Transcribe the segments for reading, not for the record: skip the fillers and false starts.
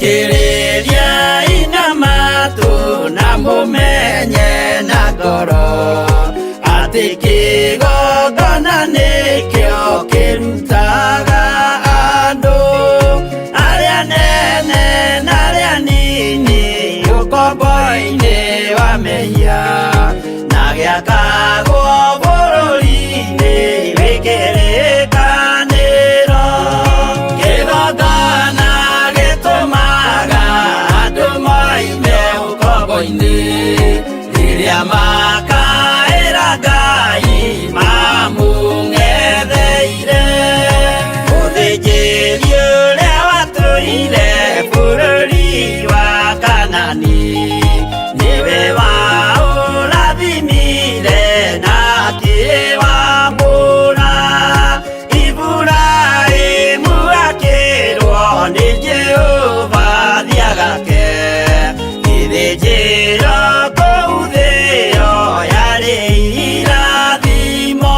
Kiriria ina matu na mumenye na ngoro ati kigongona nikio kirutaga andu aria nene na aria nini ukombo-ini wa mehia na giakagwo bururi-ini wikirikaniro kigongona riria makaira Ngai mamung'etheire uthinjiri uria watuire bururi wa Kanani niwe waurathimire na akiwambura Iburaimu akirwo ni Jehova thiagake githĩnjĩro kũu thĩ-ĩyo yarĩ irathimo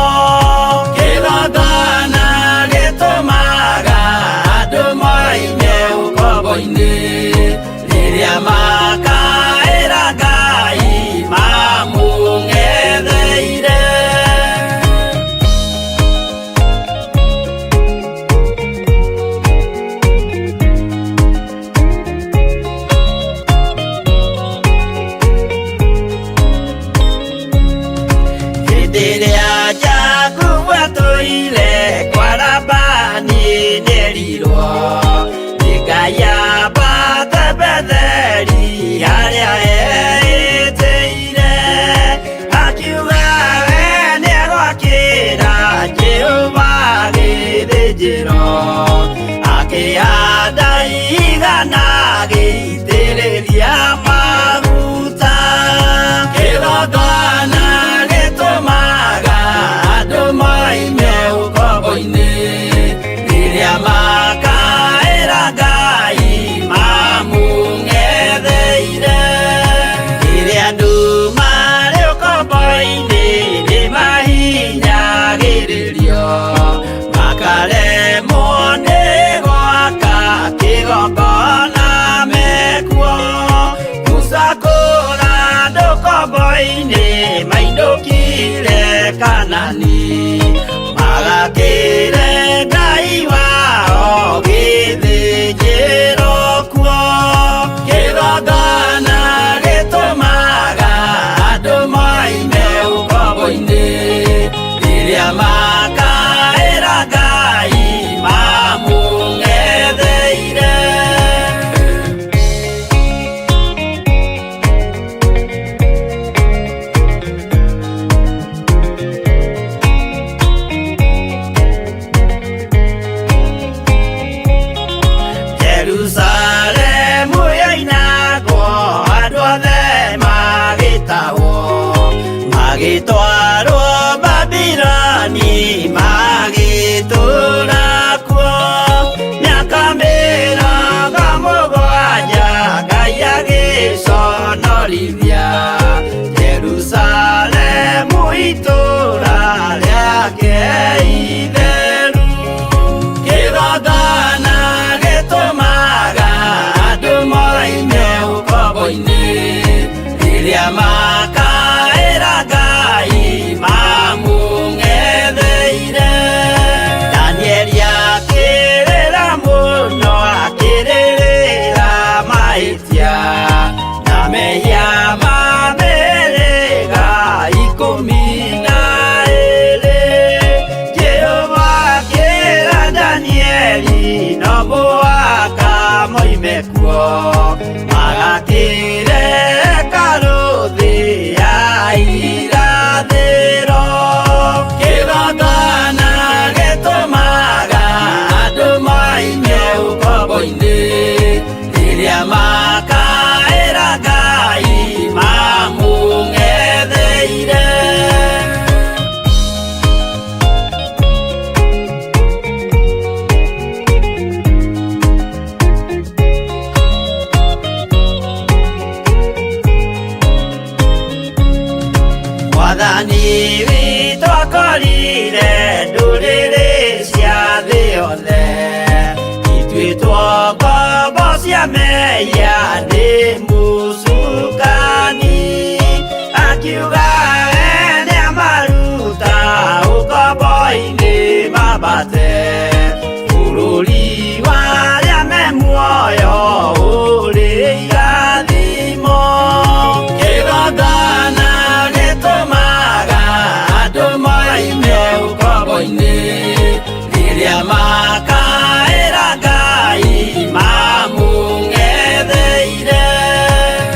kĩgongona gĩtũmaga andũ moime ũkombo-inĩ rĩrĩa makaĩra Ngai mamũng'etheire. Rĩrĩa Jakubu atũire kwa Labani nĩerirwo nĩ Ngai ambate Betheli harĩa eĩtĩire akiuga we nĩegwakĩra Jehova gĩthĩnjĩro akĩhanda igana gĩitĩrĩria maguta kĩgongona gĩtũmaga andũ moime ũkombo-inĩ rĩrĩa makaĩra Ngai mamũng'etheire rĩrĩa andũ marĩ ũkombo-inĩ nĩmahinyagĩrĩrio makaremwo nĩ gwaka kĩgongona mekuo gũcakũra andũ ũkombo-inĩ mainũkire Kanani magakĩre Ngai wao gĩthĩnjĩro kuo kĩgongona gĩtũmaga andũ moime ũkombo-inĩ rĩrĩa makaĩra Ngai mamũng'etheire. Jerusalemu yainagwo andũ othe magĩtahwo magĩtwarwo Babironi magĩtũũra kuo mĩaka mĩrongo mũgwanja Ngai agĩconorithia Jerusalemu itũũra rĩake itheru kĩgongona gĩtũmaga andũ moime ũkombo-inĩ rĩrĩa makaĩra Ngai mamũng'etheire. Danieli akĩrĩra mũno akĩrĩrĩra mahĩtia na mehia Mwathani witũ akorire ndũrĩrĩ ciothe othe ituĩtwo ngombo cia mehia nĩ mũcukani akiuga nĩamaruta ũkombo-inĩ mambate bũrũri wa arĩa me muoyo ũrĩ irathimo kĩgongona gĩtũmaga andũ moime ũkombo-inĩ rĩrĩa makaĩra Ngai mamũng'etheire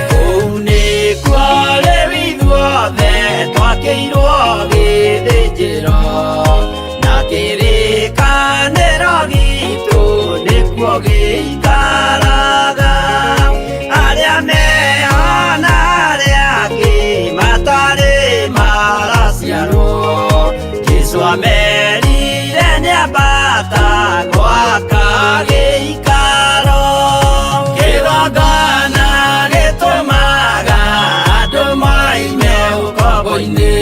kũu nĩkuo rĩu ithuothe twakĩirwo gĩthĩnjĩro na kĩrĩkanĩro gitũ nĩkuo gĩikaraga arĩa mehona arĩa angĩ matarĩ maraciarwo Jesũ amerire nĩambata gwaka gĩikaro kĩgongona gĩtũmaga andũ moime ũkombo-inĩ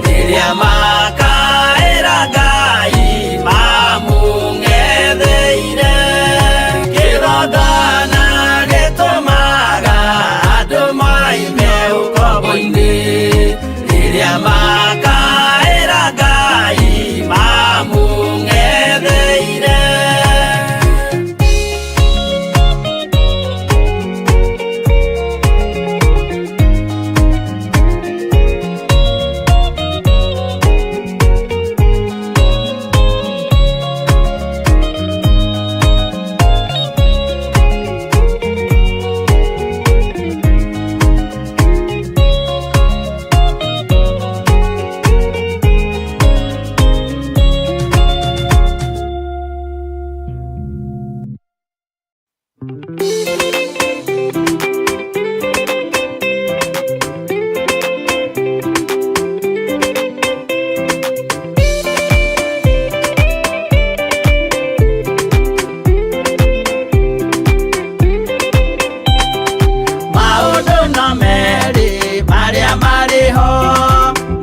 rĩrĩa makaĩra Ngai mamũng'etheire kĩgongona gĩtũmaga andũ moime ũkombo-inĩ rĩrĩa makaĩra Ngai mamũng'etheire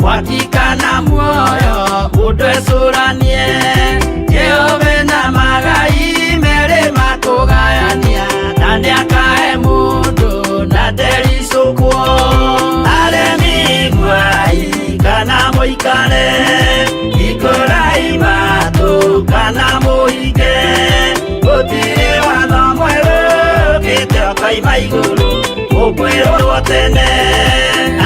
Wakikana muoyo mũndũ ecũranie Jehova na magai merĩ makũgayania na nĩakahe mũndũ na ndericũkwo aremi guai kana mũikare ikũrai matũ kana mũhinge gũtirĩ watho mwerũ ũkĩte ũkaima igũrũ ũkwĩrwo tene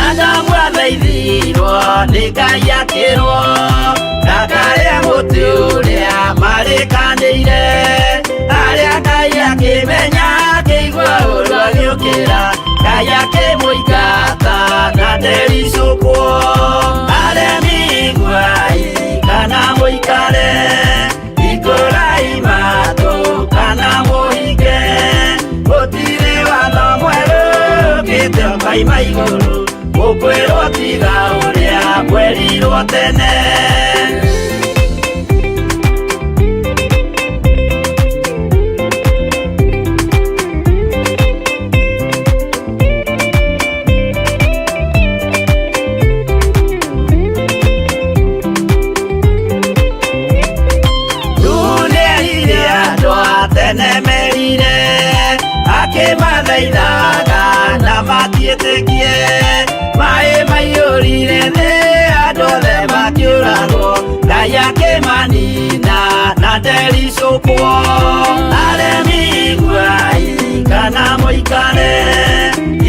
Adamu athaithirwo nĩ Ngai akĩrwo ndakarĩa mũtĩ ũrĩa marĩkanĩire arĩa Ngai akĩmenya akĩigua ũru agĩũkĩra Ngai akĩmũingata na ndericũkwo aremi guai kana mũikare ikũrai matũ kana mũhinge gũtirĩ watho mwerũ ũkĩte ũkaima igũrũ ũkwĩrwo tiga ũrĩa mwerirwo tene nĩerire andũ a tene merire akĩmathaithaga na matiĩtĩkie maĩ maiyũrire thĩ andũ othe makĩũragwo Ngai akĩmanina na ndericũkwo aremi guai kana mũikare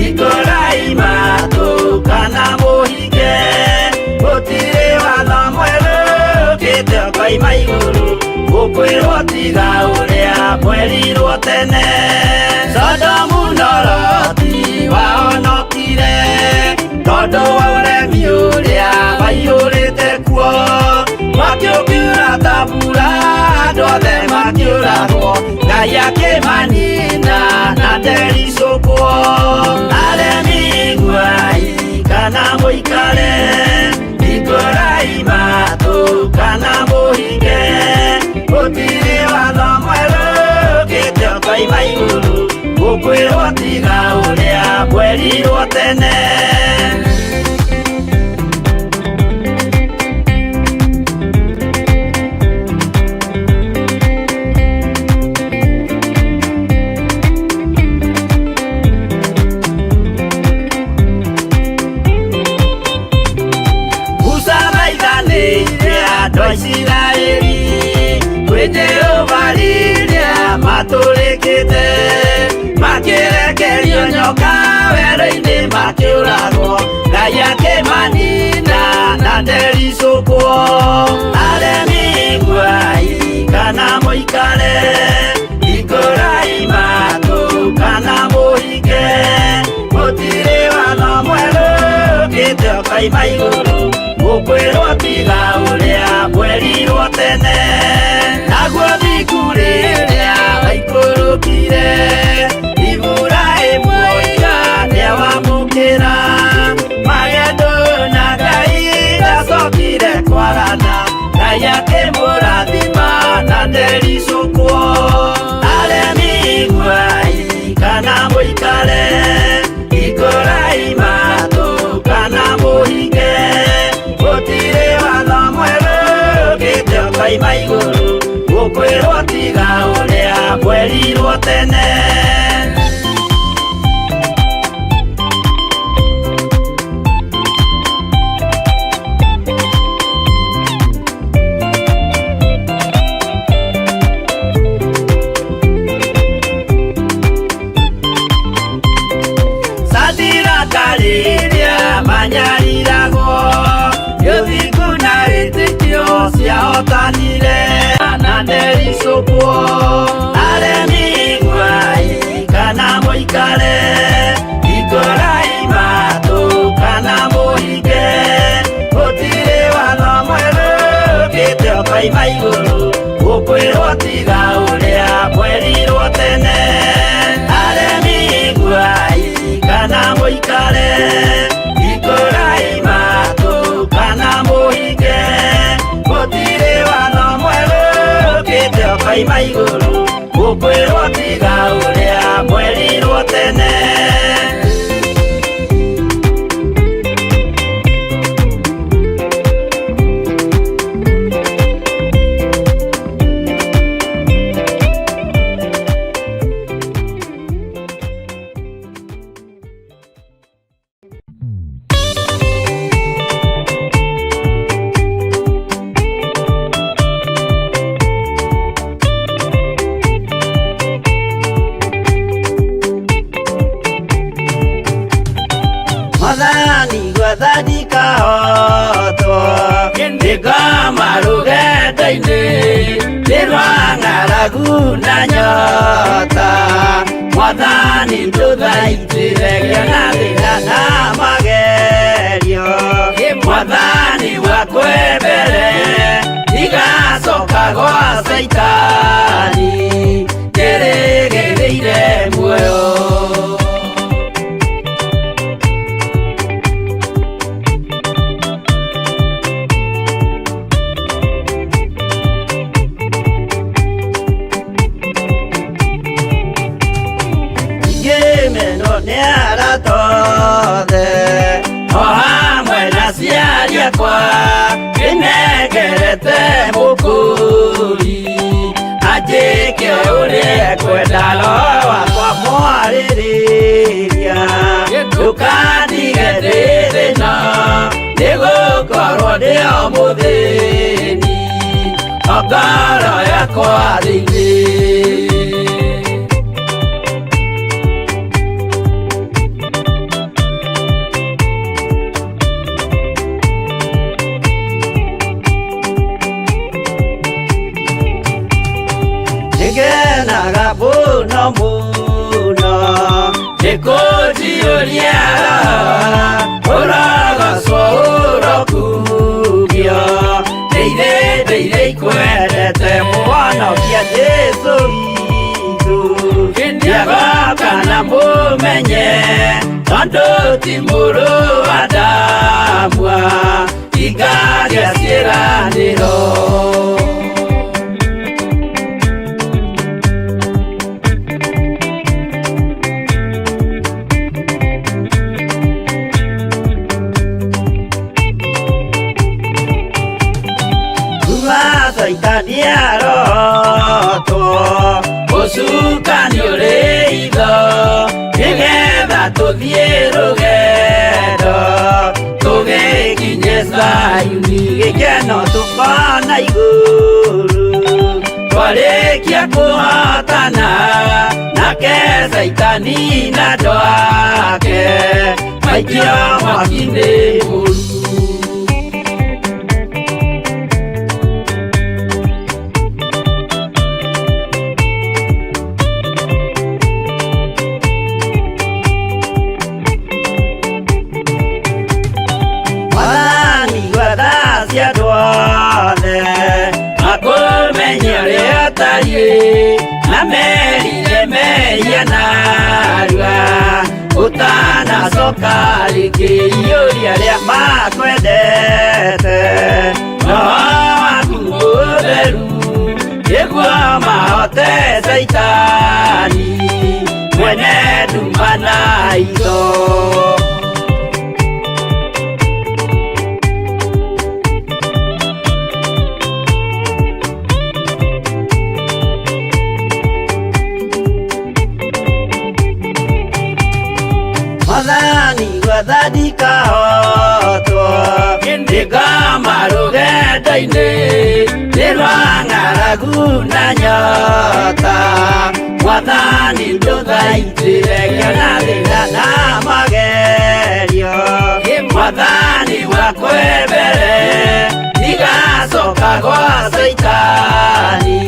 ikũrai matũ kana mũhinge gũtirĩ watho mwerũ ũkĩte ũkaima igũrũ ũkwĩrwo tiga ũrĩa mwerirwo tene Sodomu na Loti wahonokire tondũ wa ũremi ũrĩa waiyũrĩte kuo makĩũkĩra ta mbura andũ othe makĩũragwo Ngai akĩmanina na ndericũkwo aremi guai kana mũikare ikũrai matũ kana mũhinge gũtirĩ watho mwerũ ũkĩte ũkaima igũrũ ũkwĩrwo tiga ũrĩa mwerirwo tene andũ Isiraeli kwĩ Jehova rĩrĩa matũrĩkĩte makĩrekerio nyoka werũ-inĩ makĩũragwo Ngai akĩmanina na ndericũkwo aremi iguai kana mũikare ikũrai matũ kana mũhinge gũtirĩ watho mwerũ ũkĩte ũkaima igũrũ gũkwĩrwo tiga ũrĩa mwerirwo tene naguo thiku rĩrĩa waikũrũkire Iburahĩmu oiga nĩawamũkĩra magendo na Ngai ndacokire kwarana Ngai akĩmũrathima na ndericũkwo aremi iguai kana mũikare ikũrai matũ kana mũhinge gũtirĩ watho mwerũ ũkĩte ũkaima igũrũ gũkwĩrwo tiga ũrĩa mwerirwo tene rĩrĩa manyariragwo gĩthiku na wĩtĩkio ciahotanire na ndericũkwo aremi iguai kana mũikare ikũrai matũ kana mũhinge gũtirĩ watho mwerũ ũkĩte ũkaima igũrũ gũkwĩrwo tiga ũrĩa mwerirwo tene aremi iguai kana mũikare ikũrai matũ kana mũhinge gũtirĩ watho mwerũ ũkĩte ũkaima igũrũ gũkwĩrwo tiga ũrĩa mwerirwo tene Mwathani gwathani kahotwo nĩngoma rũgendo-inĩ nĩrwa ng'aragu na nyota Mwathani ndũthaitĩre gĩa thĩna na magerio Mwathani wakwe mbere igacoka gwa Saitani ngĩrĩgĩrĩire muoyo tothe o hamwe na ciari akwa kĩnengerete mũkũri anjĩke ũrĩa kwenda roho wakwa mwarĩrĩria ndũkandige ndĩ thĩna nĩgũkorwo ndĩ o mũthĩni o ngoro yakwa thĩinĩ ngenaga mũno mũno nĩkũnjiũria ũrogocwo ũrokugio ndeithĩ ikwendete mũhonokia Jesũ witũ ndiagoka na mũmenye tondũ ti mũrũ wa ndamwa ingagĩa ciĩranĩro Saitani arotwo ũcukani ũrĩ itho nĩgetha tũthiĩ rũgendo tũgĩkinye Zayuni gĩkeno rĩakwa na igũrũ twarĩkia kũhotana nake Saitani na andũ ake maikio mwaki-inĩ mũru. Na merire mehia narua ũtanacoka rĩngĩ iyũria rĩa makwendete roho waku mũtheru nĩguo mahote Saitani mwene nduma na itho. Mwathani gwathani kahotwo ndĩngama rũgendo-inĩ nĩ rwa ng'aragu na nyota. Mwathani ndũthaitĩre kĩona thĩna na magerio. Mwathani wakwe mbere ndigacoka gwa Saitani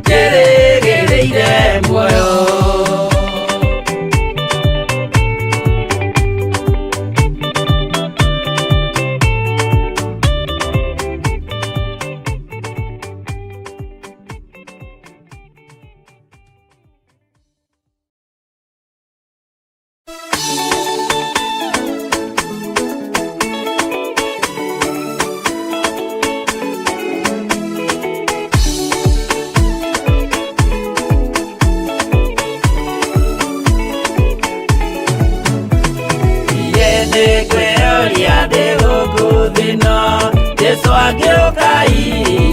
njĩrĩgĩrĩire muoyo.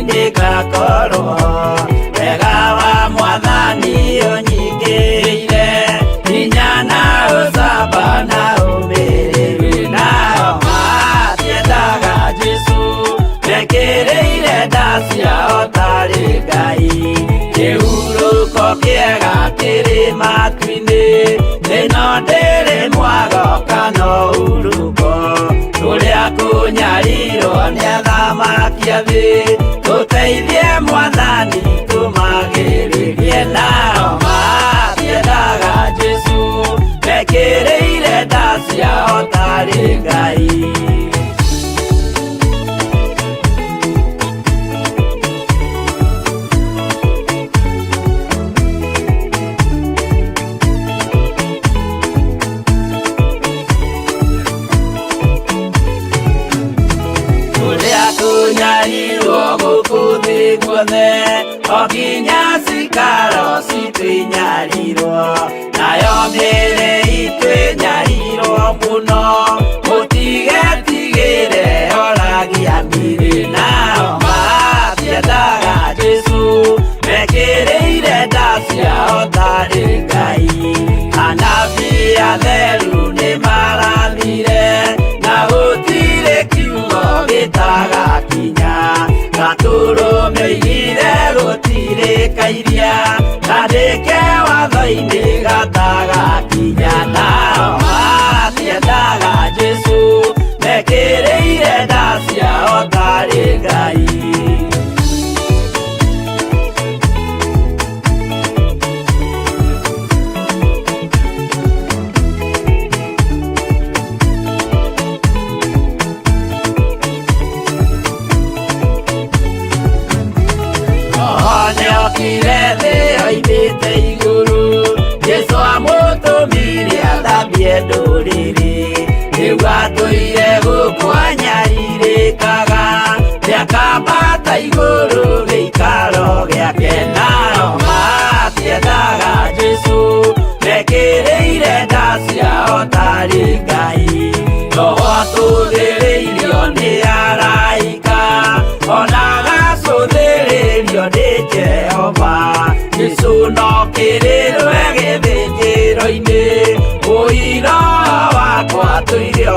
Ndĩgakorwo wega wa Mwathani ũnyingĩire hinya na ũcamba na ũmĩrĩru nao matiendaga Jesũ mekĩrĩire nda ciao tarĩ Ngai. Kĩhurũko kĩega kĩrĩ matu-inĩ ĩno ndĩrĩ mwago kana ũruko tũrĩa kũnyarirwo nĩ athamaki a thĩ tũteithie Mwathani tũmagĩrĩrie nao matiendaga Jesũ mekĩrĩire nda ciao tarĩ Ngai. Tunyarirwo gũkũ thĩ guothe o nginya cikaro citũ inyarirwo nayo mĩĩrĩ itũ ĩnyarirwo mũno. Mũtigetigĩre oragia mĩĩrĩ nao matiendaga Jesũ mekĩrĩire nda ciao tarĩ Ngai. Anabii atheru nĩ marathire na gũtirĩ kiugo gĩtagakinya. Gatũrũme oigire gũtirĩ kairia kandĩke watho-inĩ gatagakinya. Nao matiendaga Jesũ mekĩrĩire nda ciao tarĩ Ngai. Nĩokire thĩ oimĩte igũrũ Jesũ amũtũmire athambie ndũrĩrĩ rĩu atũire gũkũ anyarirĩkaga nĩakambata igũrũ gĩikaro gĩake. Nao matiendaga Jesũ mekĩrĩire nda ciao tarĩ Ngai. Roho atũthĩrĩirio nĩ araika ona agacũthĩrĩrio nĩ Jehova. Jesũ no kĩrĩrwe gĩthĩnjĩro-inĩ ũira wakwa tũire